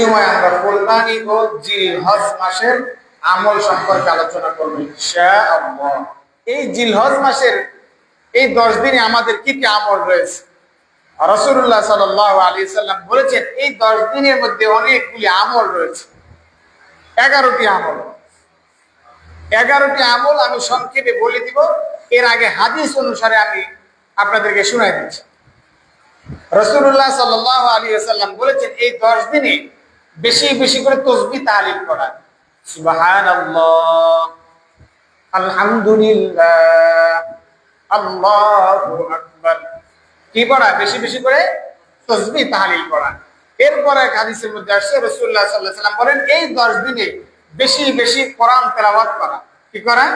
জুমায় আমরা কুরবানি ও জিলহজ মাসের আমল সম্পর্কে আলোচনা করব ইনশাআল্লাহ। এই জিলহজ মাসের এই 10 দিনে আমাদের কি কি আমল রয়েছে? রাসূলুল্লাহ সাল্লাল্লাহু আলাইহি সাল্লাম বলেছেন এই 10 দিনের মধ্যে অনেকগুলি আমল রয়েছে। 11টি আমল। 11টি আমল আমি সংক্ষেপে বলে দিব, এর আগে হাদিস অনুসারে আমি আপনাদেরকে শোনাই দিচ্ছি। রাসূলুল্লাহ সাল্লাল্লাহু আলাইহি ওয়াসাল্লাম বলেছেন এই 10 দিনে বেশি বেশি করে তাসবিহ তাহলিল করা, সুবহানাল্লাহ, আলহামদুলিল্লাহ, আল্লাহু আকবার, কি পড়া? বেশি বেশি করে তাসবিহ তাহলিল করা। এরপর এক হাদিসের মধ্যে আসছে রাসূলুল্লাহ সাল্লাল্লাহু আলাইহি ওয়াসাল্লাম বলেন এই 10 দিনে বেশি বেশি কোরআন তেলাওয়াত করা। কি করা?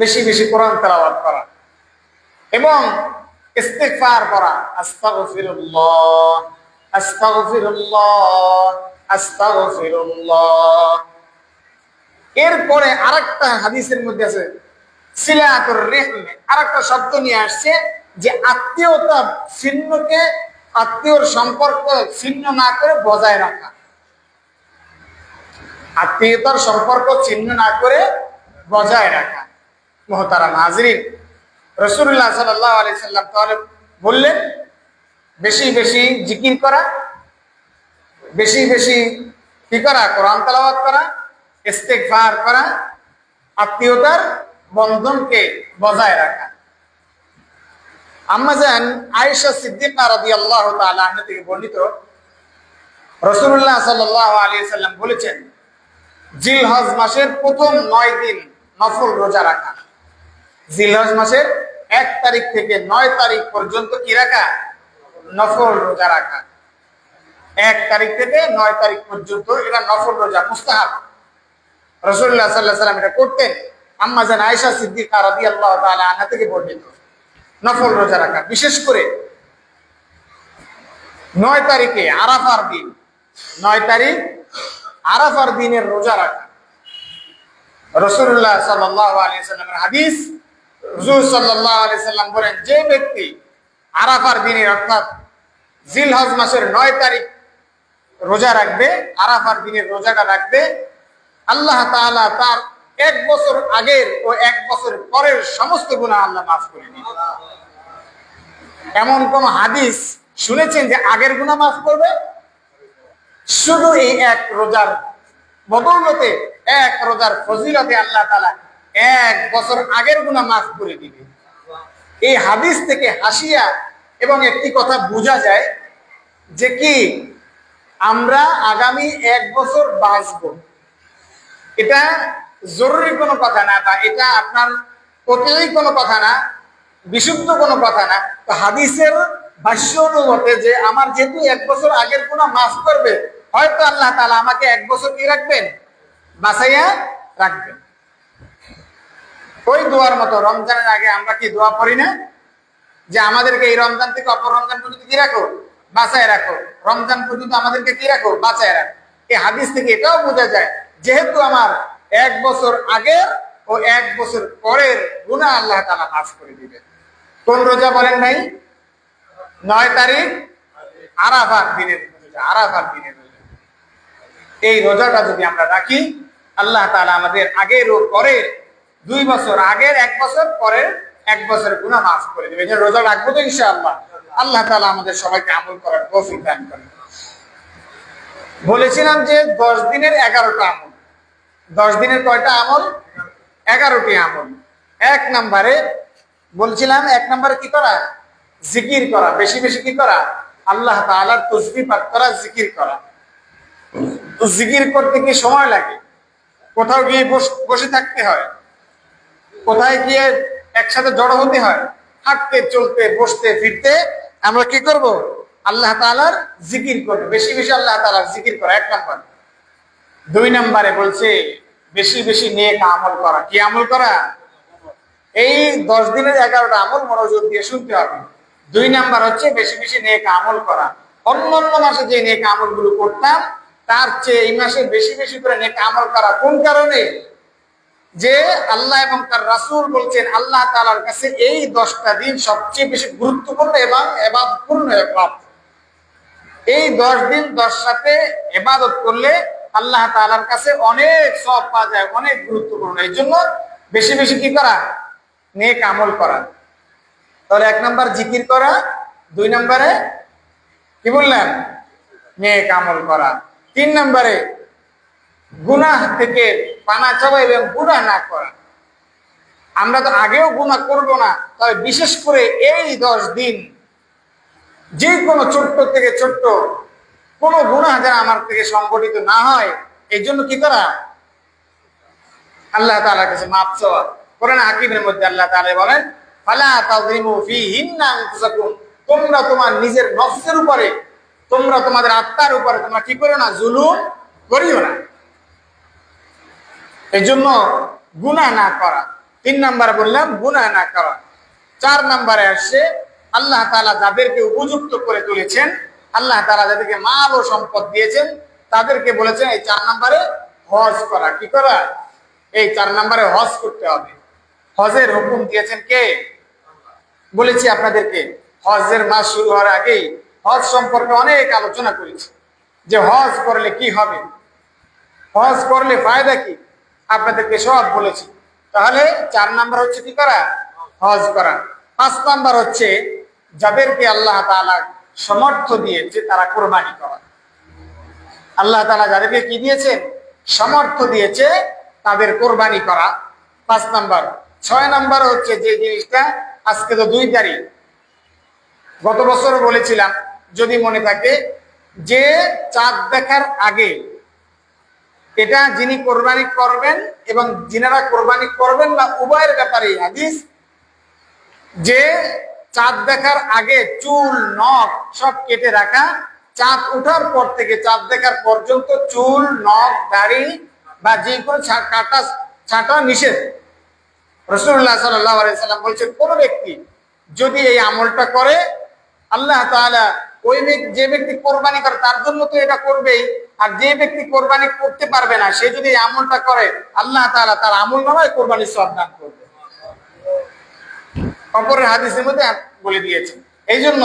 বেশি বেশি কোরআন তেলাওয়াত করা এবং ইস্তিগফার করা, আস্তাগফিরুল্লাহ, আস্তাগফিরুল্লাহ, আস্তাগফিরুল্লাহ। এরপরে আরেকটা হাদিসের মধ্যে আছে সিলাতুর রিহম, আরেকটা শব্দ নিয়ে আসছে যে আত্মীয়তা ছিন্নকে, আত্মীয়র সম্পর্ক ছিন্ন না করে বজায় রাখা, আত্মীয়তার সম্পর্ক ছিন্ন না করে বজায় রাখা। মুহতারাম হাজরিন, রাসূলুল্লাহ সাল্লাল্লাহু আলাইহি সাল্লাম তাহলে বললেন বেশি বেশি জিকির করা, বেশি বেশি কি করা? কোরআন তেলাওয়াত করা, ইস্তিগফার করা, আত্মীয়তার বন্ধনকে বজায় রাখা। আম্মা জান আয়েশা সিদ্দিকা রাদিয়াল্লাহু তাআলা আনহা থেকে বর্ণিত, রাসূলুল্লাহ সাল্লাল্লাহু আলাইহি সাল্লাম বলেছেন জিলহজ মাসের প্রথম 9 দিন নফল রোজা রাখা। জিলহজ মাসের 1 তারিখ থেকে 9 তারিখ পর্যন্ত কি রাখা? নফল রোজা রাখা। 1 তারিখ থেকে 9 তারিখ পর্যন্ত এটা নফল রোজা, মুস্তাহাব। রাসূলুল্লাহ সাল্লাল্লাহু আলাইহি সাল্লাম এটা করতেন। আম্মা জান আয়েশা সিদ্দিকা রাদিয়াল্লাহু তাআলা আনহা থেকে বর্ণিত নফল রোজা রাখা, বিশেষ করে 9 তারিখে আরাফার দিন, 9 তারিখ আরাফার দিনের রোজা রাখা। রাসূলুল্লাহ সাল্লাল্লাহু আলাইহি সাল্লামের হাদিস, হুজুর সাল্লাল্লাহু আলাইহি সাল্লাম বলেন যে ব্যক্তি আরাফার দিনে অর্থাৎ জিলহজ মাসের 9 তারিখ রোজা রাখবে, আরাফার দিনের রোজাটা রাখবে, আল্লাহ তাআলা তার 1 বছর আগের ও 1 বছর পরের সমস্ত গুনাহ আল্লাহ মাফ করে দিবেন। এমন কোন হাদিস শুনেছেন যে আগের গুনাহ মাফ করবে? শুধু এই 1 রোজার বদৌলতে, 1 রোজার ফজিলতে আল্লাহ তাআলা 1 বছর আগের গুনাহ মাফ করে দিবে। এই হাদিস থেকে হাসিয়া এবং একটি কথা বোঝা যায় যে কি আমরা আগামী 1 বছর বাঁচবো, এটা জরুরি কোনো কথা না, বা এটা আপনার কতই কোনো কথা না, বিশুদ্ধ কোনো কথা না। তো হাদিসের ভাষ্য অনুমতে যে আমার যেহেতু 1 বছর আগের গুনাহ মাফ করবে, হয়তো আল্লাহ তাআলা আমাকে 1 বছর কি রাখবেন? বাঁচাইয়া রাখবেন। ওই দোয়ার মতো রমজানের আগে আমরা কি দোয়া করি না যে আমাদেরকে এই রমজান থেকে অপর রমজান পর্যন্ত কি রাখো? বাঁচায় রাখো। রমজান পর্যন্ত আমাদেরকে কি রাখো? বাঁচায় রাখো। এই হাদিস থেকে এটাও বোঝা যায় যেহেতু আমার 1 বছর আগের ও 1 বছর পরের গুনাহ আল্লাহ তাআলা মাফ করে দিবেন। কোন রোজা বলেন নাই? 9 তারিখ আরাফার দিনের রোজা, আরাফার দিনের রোজা। এই রোজাটা যদি আমরা রাখি, আল্লাহ তাআলা আমাদের আগের ও পরের 2 বছর, আগের 1 বছর, পরের 1 বছরের গুনাহ মাফ করে দিবেন। এই রোজা রাখবো তো ইনশাআল্লাহ। আল্লাহ তাআলা আমাদের সবাইকে আমল করার তৌফিক দান করেন। বলেছিলাম যে 10 দিনের 11টা আমল। 10 দিনের কয়টা আমল? 11টি আমল। 1 নম্বরে বলছিলাম, 1 নম্বরে কি করা? জিকির করা, বেশি বেশি কি করা? আল্লাহ তাআলার তাসবিহ পাঠ করা, জিকির করা। তো জিকির করতে কি সময় লাগে? কোথাও গিয়ে বসে থাকতে হয়, কোথায় গিয়ে একসাথে জড়ো হতে হয়? হাঁটতে, চলতে, বসতে, ফিরতে আমরা কি করব? আল্লাহ তাআলার জিকির করব, বেশি বেশি আল্লাহ তাআলার জিকির করা, 1 নম্বর। 2 নম্বরে বলছে বেশি বেশি নেক আমল করা। কি আমল করা? এই 10 দিনের 11টা আমল মনোযোগ দিয়ে শুনতে হবে। 2 নাম্বার হচ্ছে বেশি বেশি নেক আমল করা। অন্যান্য মাসে যে নেক আমলগুলো করতাম তার চেয়ে এই মাসে বেশি বেশি করে নেক আমল করা। কোন কারণে? যে আল্লাহ এবং তার রাসূল বলছেন আল্লাহ তাআলার কাছে এই 10টা দিন সবচেয়ে বেশি গুরুত্বপূর্ণ এবং ইবাদতপূর্ণ। এই 10 দিন 10 রাতে ইবাদত করলে আল্লাহ তাআলার কাছে অনেক সওয়াব পাওয়া যায়, অনেক গুরুত্বপূর্ণ। এই জন্য বেশি বেশি কি করা? নেক আমল করা। তাহলে 1 নাম্বার জিকির করা, 2 নম্বরে কি বললেন? নেক আমল করা। 3 নম্বরে গুনাহ থেকে পানা চাওয়া এবং গুনাহ না করা। আমরা তো আগেও গুনাহ করব না, তবে বিশেষ করে এই 10 দিন যে কোনো ছোট্ট থেকে ছোট্ট কোনো গুনাহ যেন আমার থেকে সংগঠিত না হয়, এই জন্য কি করা? আল্লাহ তাআলার কাছে মাফ চাওয়া। কোরআন হাকিমের মধ্যে আল্লাহ তাআলা বলেন, ফালা তাযলিমু ফীহিন্না আনফুসাকুম, তোমরা তোমার নিজের নফসের উপরে, তোমরা তোমাদের আত্মার উপরে তোমরা কি করো না? জুলুম করিও না। এই জন্য গুনাহ না করা। 3 নাম্বার বললাম গুনাহ না করা। 4 নম্বরে আসছে আল্লাহ তাআলা যাদেরকে উপযুক্ত করে তুলেছেন, আল্লাহ তাআলা যাদেরকে মাল ও সম্পদ দিয়েছেন, তাদেরকে বলেছেন এই 4 নম্বরে হজ করা। কি করা? এই 4 নম্বরে হজ করতে হবে। হজের হুকুম দিয়েছেন কে? বলেছি আপনাদেরকে হজের মাস শুরু হওয়ার আগেই হজ সম্পর্কে অনেক আলোচনা করেছি, যে হজ করলে কি হবে, হজ করলে ফায়দা কি, আপনাদেরকে সব বলেছি। তাহলে 4 নাম্বার হচ্ছে কি করা? হজ করা। 5 নাম্বার হচ্ছে যাদেরকে আল্লাহ তাআলা সমর্থ দিয়েছে তারা কোরবানি করা। আল্লাহ তাআলা যাদেরকে কি দিয়েছেন? সমর্থ দিয়েছে, তাদের কোরবানি করা 5 নাম্বার। 6 নাম্বার হচ্ছে যে জিনিসটা, আজকে তো 2 তারিখ, গত বছর বলেছিলাম যদি মনে থাকে, যে চাঁদ দেখার আগে, এটা যিনি কোরবানি করবেন এবং যিনারা কোরবানি করবেন না উভয়ের ব্যাপারে হাদিস, যে চাঁদ দেখার আগে চুল নখ সব কেটে রাখা, চাঁদ ওঠার পর থেকে চাঁদ দেখার পর্যন্ত চুল নখ দাড়ি বা যে কোনো কাটা ছাঁটা নিষেধ। রাসূলুল্লাহ সাল্লাল্লাহু আলাইহি সাল্লাম বলছেন, কোন ব্যক্তি যদি এই আমলটা করে, আল্লাহ তাআলা ওই যে ব্যক্তি কোরবানি করে তার জন্য তো এটা করবেই, আর যে ব্যক্তি কোরবানি করতে পারবে না সে যদি এই আমলটা করে, আল্লাহ তাআলা তার আমলনামায় কোরবানির সওয়াব দান করবে। অপরের হাদিসের মধ্যে বলে দিয়েছেন। এই জন্য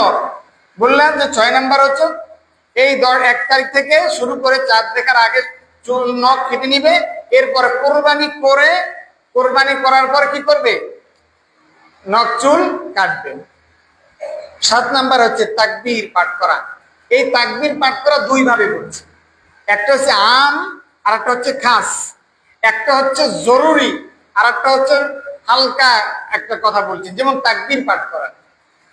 বললাম যে 6 নাম্বার হচ্ছে এই 1 তারিখ থেকে শুরু করে চাঁদ দেখার আগে চুল নখ কেটে নিবে, এরপরে কোরবানি করে, কোরবানি করার পর কি করবে? নখ চুল কাটবে। 7 নাম্বার হচ্ছে তাকবীর পাঠ করা। এই তাকবীর পাঠ করা 2 ভাবে বলছে, একটা হচ্ছে আম আর একটা হচ্ছে খাস। একটা হচ্ছে জরুরি আর একটা হচ্ছে হালকা একটা কথা বলছি, যেমন তাকবীর পাঠ করা।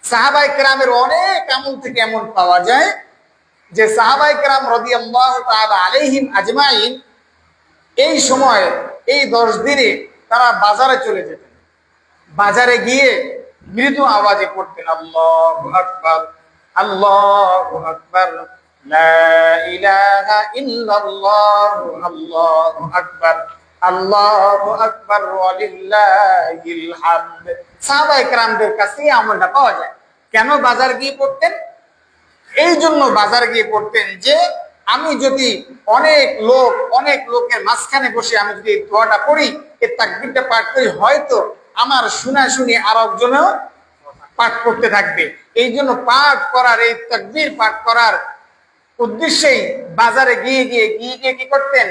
সাহাবায়ে কেরামের অনেক আমল থেকে এমন পাওয়া যায় যে সাহাবায়ে কেরাম রাদিয়াল্লাহু তাআলা আলাইহিম আজমাইন এই সময় এই 10 দিনে তারা বাজারে চলে যেতেন। বাজারে গিয়ে মৃদু আওয়াজে পড়তেন আল্লাহু আকবার, আল্লাহু আকবার, লা ইলাহা ইল্লাল্লাহ, আল্লাহু আকবার, আল্লাহু আকবার ওয়া লিল্লাহিল হামদ। সাহাবায়ে কেরামদের কাছে এই আমলটা পাওয়া যায়। কেন বাজার গিয়ে পড়তেন? এই জন্য বাজার গিয়ে পড়তেন যে আমি যদি অনেক লোকের মাঝখানে বসে আমি যদি দোয়াটা পড়ি, এই তাকবীরটা পাঠ করি, হয়তো আমার শুনাশুনি আর একজনেও পাঠ করতে থাকবে। এই জন্য পাঠ করার, এই তাকবীর পাঠ করার উদ্দেশ্যেই বাজারে গিয়ে কি করতেন?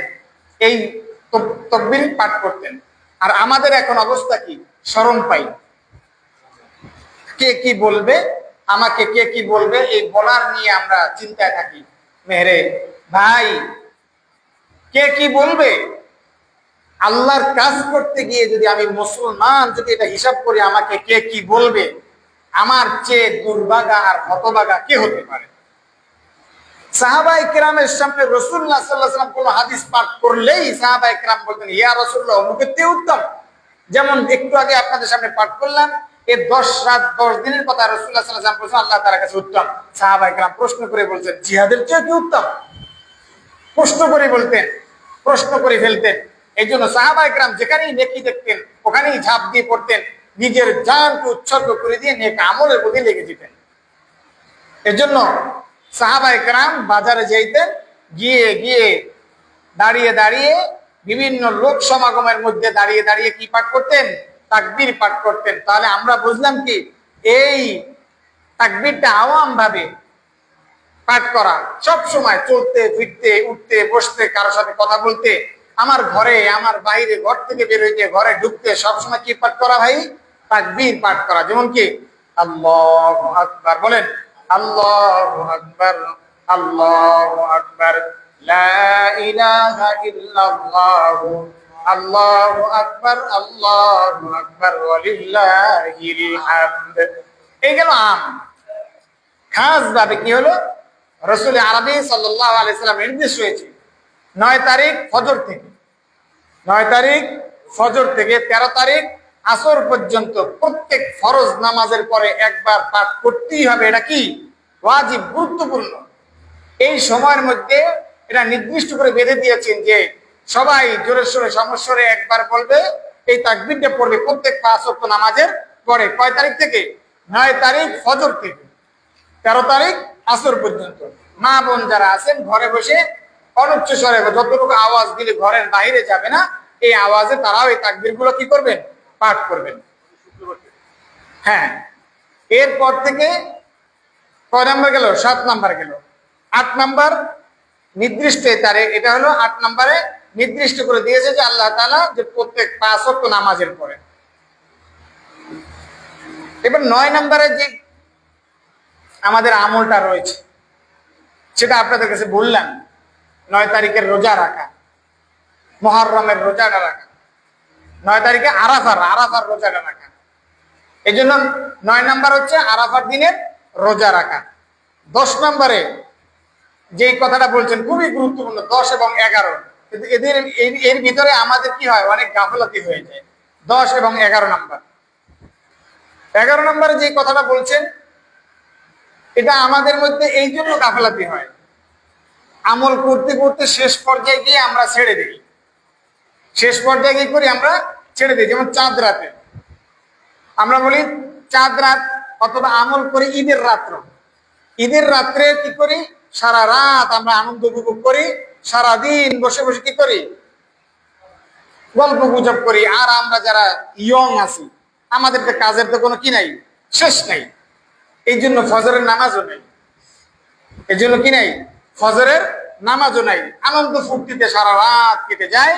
এই তাকবীর পাঠ করতেন। আর আমাদের এখন অবস্থা কি? শরম পাই, কে কি বলবে, আমাকে কে কি বলবে, এই বলার নিয়ে আমরা চিন্তায় থাকি। মেহরে ভাই, কে কি বলবে? আল্লাহর কাজ করতে গিয়ে যদি আমি মুসলমান যদি এটা হিসাব করি আমাকে কে কি বলবে, আমার চেয়ে দুর্ভাগা আর হতভাগা কে হতে পারে? সাহাবায়ে কেরামের সামনে রাসূলুল্লাহ সাল্লাল্লাহু আলাইহি ওয়াসাল্লাম কোন হাদিস পাঠ করলেই সাহাবায়ে কেরাম বলতেন, ইয়া রাসূলুল্লাহ, অমুকের চেয়ে উত্তম। যেমন একটু আগে আপনাদের সামনে পাঠ করলাম, এই 10 রাত 10 দিনের কথা রাসূলুল্লাহ সাল্লাল্লাহু আলাইহি ওয়াসাল্লাম বলেছেন আল্লাহ তাআলার কাছে উত্তম। সাহাবায়ে কেরাম প্রশ্ন করে বলছেন, জিহাদের চেয়ে কি উত্তম? প্রশ্ন করে বলতেন, প্রশ্ন করে ফেলতেন। এই জন্য সাহাবায়ে কেরাম যেখানেই নেকি দেখতেন ওখানেই ঝাঁপ দিয়ে পড়তেন, নিজের জানকে উৎসর্গ করে দিয়ে নেক আমলের প্রতি লেগে যেতেন। এজন্য সাহাবায়ে কেরাম বাজারে যাইতেন, গিয়ে দাঁড়িয়ে বিভিন্ন লোক সমাগমের মধ্যে দাঁড়িয়ে কি পাঠ করতেন? তাকবীর পাঠ করতেন। তাহলে আমরা বুঝলাম কি, এই তাকবীরটা আওয়াম ভাবে পাঠ করা, সব সময় চলতে ফিরতে উঠতে বসতে কারোর সাথে কথা বলতে, আমার ঘরে আমার বাইরে, ঘর থেকে বের হইতে ঘরে ঢুকতে সবসময় কি পাঠ করা ভাই? তাকবীর পাঠ করা। যেমন কি আল্লাহু আকবার, বলেন আল্লাহু আকবার, আল্লাহু আকবার, লা ইলাহা ইল্লাল্লাহ, আল্লাহু আকবার, আল্লাহু আকবার, ওয়ালিল্লাহিল হামদ। এই গেল আম। খাস ভাবে কি হলো? রাসূল আরবি সাল্লাল্লাহু আলাইহি সাল্লাম নির্দেশ হয়েছে 9 তারিখ ফজর থেকে, 9 তারিখ ফজর থেকে 13 তারিখ আসর পর্যন্ত প্রত্যেক ফরজ নামাজের পরে একবার পাঠ করতেই হবে। এটা কি ওয়াজিব, গুরুত্বপূর্ণ। এই সময়ের মধ্যে এটা নির্দিষ্ট করে বেঁধে দিয়েছেন যে সবাই জোরে সোরে সমস্বরে একবার বলবে, এই তাকবীরটা পড়বে প্রত্যেক 5 ওয়াক্ত নামাজের পরে। কয় তারিখ থেকে? 9 তারিখ ফজর থেকে 13 তারিখ আসর পর্যন্ত। মা বোন যারা আছেন ঘরে বসে অনুচ্চ স্বরে যতটুকু আওয়াজ দিলে ঘরের বাইরে যাবে না, এই আওয়াজে তারাও এই তাকবীর গুলো কি করবেন? পাঠ করবেন। হ্যাঁ, এরপর থেকে কয় নাম্বার গেল? 7 নাম্বার গেল। 8 নাম্বার নির্দিষ্ট তারিখ, এটা হলো 8 নাম্বারে নির্দিষ্ট করে দিয়েছে যে আল্লাহ তাআলা যে প্রত্যেক 5 ওয়াক্ত নামাজের পরে। এবার 9 নাম্বারে যে আমাদের আমলটা রয়েছে সেটা আপনাদের কাছে বললাম, 9 তারিখের রোজা রাখা, মুহররমের রোজাটা রাখা, 9 তারিখে আরাফার রোজাটা রাখা। এই জন্য 9 নাম্বার হচ্ছে আরাফার দিনের রোজা রাখা। 10 নম্বরে যেই কথাটা বলছেন খুবই গুরুত্বপূর্ণ, 10 এবং 11। কিন্তু এর ভিতরে আমাদের কি হয়? অনেক গাফলতি হয়ে যায়। 10 এবং 11 নাম্বার। 11 নম্বরে যে কথাটা বলছেন এটা আমাদের মধ্যে এই জন্য গাফলাতি হয়, আমল করতে করতে শেষ পর্যায়ে গিয়ে আমরা ছেড়ে দিই। শেষ পর্যায়ে গিয়ে করি আমরা ছেড়ে দিই। যেমন চাঁদ রাতে আমরা বলি চাঁদ রাত, অথবা আমল করি ঈদের রাত্র। ঈদের রাত্রে কি করি? সারা রাত আমরা আনন্দ উপভোগ করি, সারাদিন বসে বসে কি করি? গল্প গুজব করি। আর আমরা যারা ইয়ং আছি আমাদের তো কাজের তো কোনো কি নাই, শেষ নাই। এই জন্য ফজরের নামাজও নেই। এই জন্য কি নাই? ফজরের নামাজও নাই। আনন্দ ফুর্তিতে সারা রাত কেটে যায়,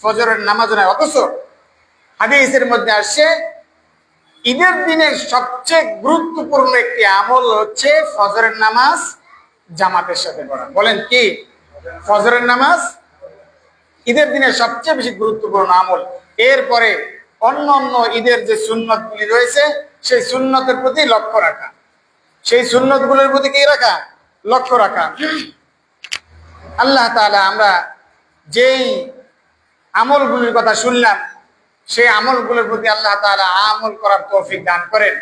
ফজরের নামাজও নাই। অথচ হাদিসের মধ্যে আসছে ঈদের দিনের সবচেয়ে গুরুত্বপূর্ণ একটি আমল হচ্ছে ফজরের নামাজ জামাতের সাথে পড়া। বলেন কি? ফজরের নামাজ ঈদের দিনের সবচেয়ে বেশি গুরুত্বপূর্ণ আমল। এরপরে অন্য অন্য ঈদের যে সুন্নতগুলি রয়েছে সেই সুন্নতের প্রতি লক্ষ্য রাখা, সেই সুন্নতগুলোর প্রতি কি রাখা? লক্ষ্য রাখা। আল্লাহ তাআলা আমরা যেই আমলগুলির কথা শুনলাম সেই আমলগুলোর প্রতি আল্লাহ তাআলা আমল করার তৌফিক দান করেন।